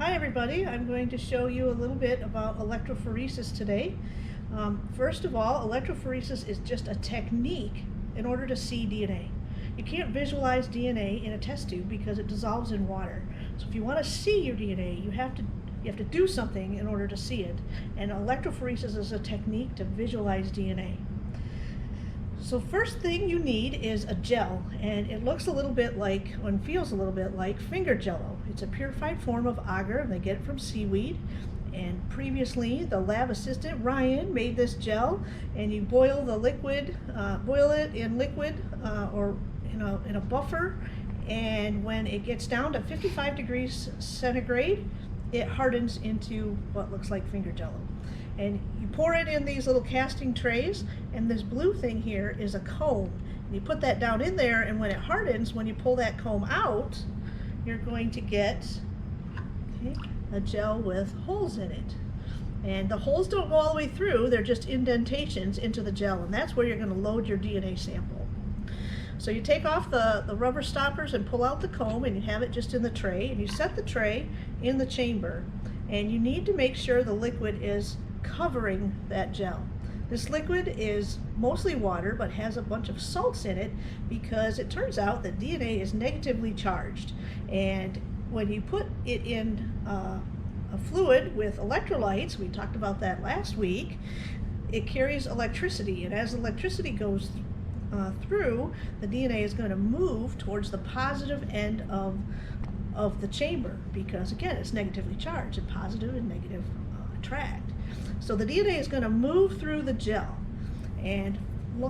Hi everybody, I'm going to show you a little bit about electrophoresis today. First of all, electrophoresis is just a technique in order to see DNA. You can't visualize DNA in a test tube because it dissolves in water. So if you want to see your DNA, you have to do something in order to see it. And electrophoresis is a technique to visualize DNA. So first thing you need is a gel, and it looks a little bit like, and feels a little bit like finger jello. It's a purified form of agar, and they get it from seaweed. And previously, the lab assistant, Ryan, made this gel, and you boil the liquid, boil it in liquid or in a buffer, and when it gets down to 55 degrees centigrade, it hardens into what looks like finger jello. And you pour it in these little casting trays, and this blue thing here is a comb. And you put that down in there, and when it hardens, when you pull that comb out, you're going to get a gel with holes in it. And the holes don't go all the way through, they're just indentations into the gel, and that's where you're going to load your DNA sample. So you take off the rubber stoppers and pull out the comb, and you have it just in the tray, and you set the tray in the chamber, and you need to make sure the liquid is covering that gel. This liquid is mostly water but has a bunch of salts in it because it turns out that DNA is negatively charged, and when you put it in a fluid with electrolytes, we talked about that last week, it carries electricity, and as electricity goes through, the DNA is going to move towards the positive end of the chamber because, again, it's negatively charged, and positive and negative attract. So the DNA is going to move through the gel, and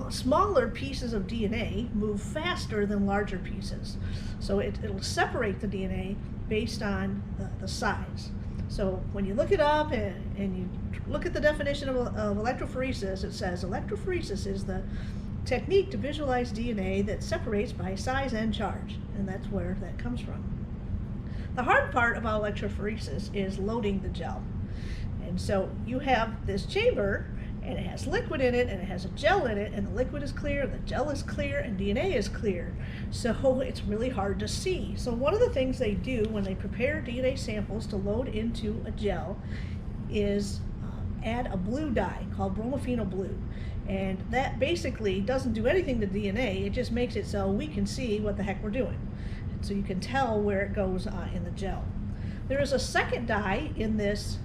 smaller pieces of DNA move faster than larger pieces. So it'll separate the DNA based on the size. So when you look it up and you look at the definition of electrophoresis, it says electrophoresis is the technique to visualize DNA that separates by size and charge, and that's where that comes from. The hard part about electrophoresis is loading the gel. And so you have this chamber, and it has liquid in it, and it has a gel in it, and the liquid is clear, the gel is clear, and DNA is clear. So it's really hard to see. So one of the things they do when they prepare DNA samples to load into a gel is add a blue dye called bromophenol blue. And that basically doesn't do anything to DNA, it just makes it so we can see what the heck we're doing. So you can tell where it goes in the gel. There is a second dye in this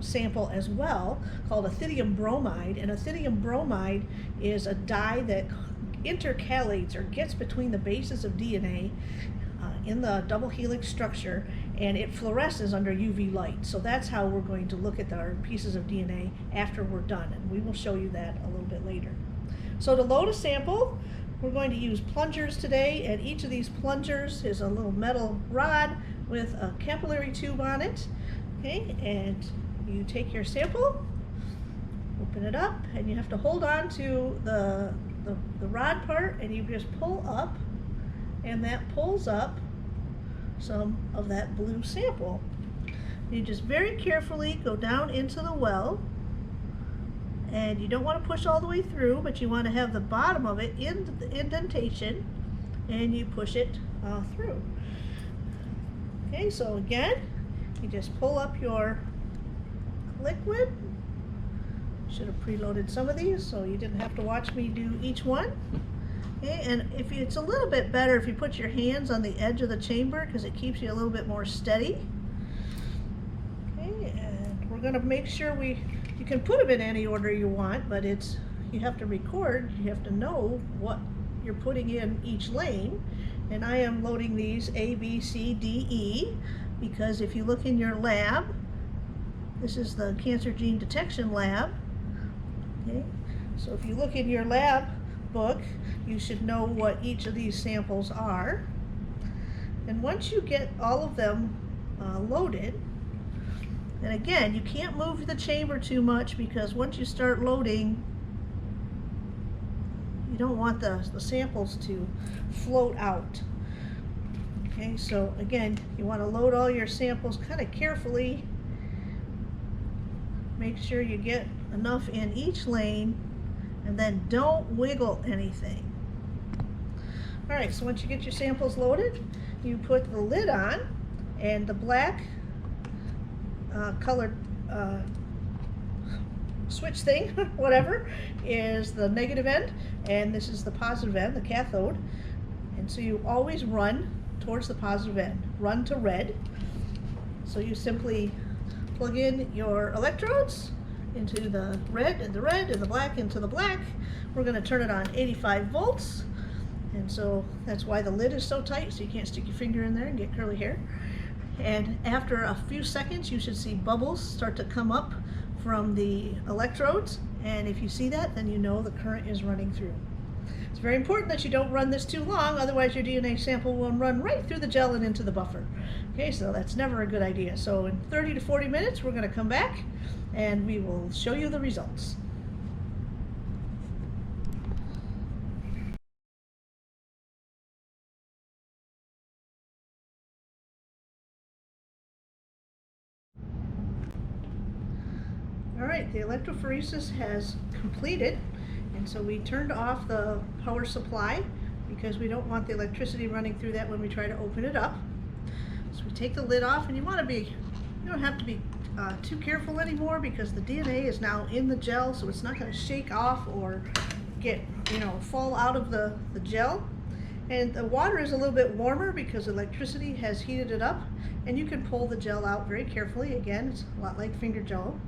sample as well called ethidium bromide, and ethidium bromide is a dye that intercalates or gets between the bases of DNA in the double helix structure, and it fluoresces under UV light. So that's how we're going to look at our pieces of DNA after we're done, and we will show you that a little bit later. So to load a sample, we're going to use plungers today, and each of these plungers is a little metal rod with a capillary tube on it. Okay, and you take your sample, open it up, and you have to hold on to the rod part, and you just pull up, and that pulls up some of that blue sample. You just very carefully go down into the well, and you don't want to push all the way through, but you want to have the bottom of it in the indentation, and you push it through. Okay, so again, you just pull up your liquid. Should have preloaded some of these so you didn't have to watch me do each one. Okay, and it's a little bit better if you put your hands on the edge of the chamber because it keeps you a little bit more steady. Okay, and we're going to make sure you can put them in any order you want, but you have to record, you have to know what you're putting in each lane. And I am loading these A, B, C, D, E, because if you look in your lab, this is the cancer gene detection lab. Okay, so if you look in your lab book, you should know what each of these samples are. And once you get all of them loaded, and again, you can't move the chamber too much because once you start loading, you don't want the samples to float out. Okay, so again, you want to load all your samples kind of carefully. Make sure you get enough in each lane, and then don't wiggle anything. All right, so once you get your samples loaded, you put the lid on, and the black colored switch thing, whatever, is the negative end, and this is the positive end, the cathode. And so you always run towards the positive end, run to red. So you simply plug in your electrodes into the red, and the black into the black. We're going to turn it on 85 volts. And so that's why the lid is so tight, so you can't stick your finger in there and get curly hair. And after a few seconds, you should see bubbles start to come up from the electrodes. And if you see that, then you know the current is running through. It's very important that you don't run this too long, otherwise your DNA sample will run right through the gel and into the buffer. Okay, so that's never a good idea. So in 30 to 40 minutes, we're going to come back and we will show you the results. All right, the electrophoresis has completed, and so we turned off the power supply because we don't want the electricity running through that when we try to open it up. So we take the lid off, and you don't have to be too careful anymore because the DNA is now in the gel, so it's not going to shake off or get, fall out of the gel. And the water is a little bit warmer because electricity has heated it up, and you can pull the gel out very carefully. Again, it's a lot like finger gel.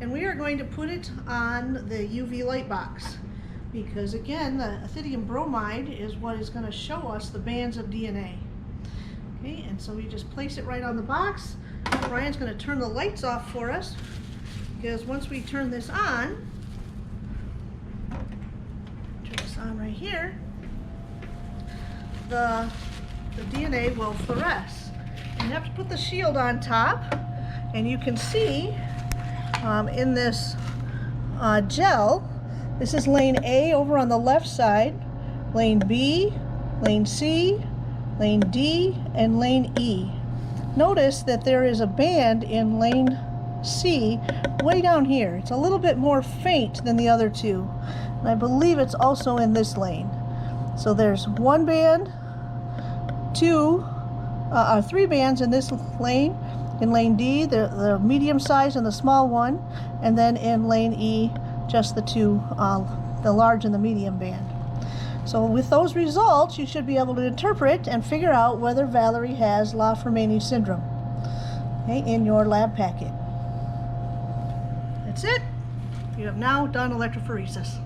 And we are going to put it on the UV light box because, again, the ethidium bromide is what is going to show us the bands of DNA. Okay, and so we just place it right on the box. Brian's going to turn the lights off for us because once we turn this on right here, the DNA will fluoresce. And you have to put the shield on top, and you can see in this gel, this is lane A over on the left side, lane B, lane C, lane D, and lane E. Notice that there is a band in lane C way down here. It's a little bit more faint than the other two, and I believe it's also in this lane. So there's one band, three bands in this lane. In lane D, the medium size and the small one, and then in lane E, just the two, the large and the medium band. So with those results, you should be able to interpret and figure out whether Valerie has La-Fermani syndrome, okay, in your lab packet. That's it. You have now done electrophoresis.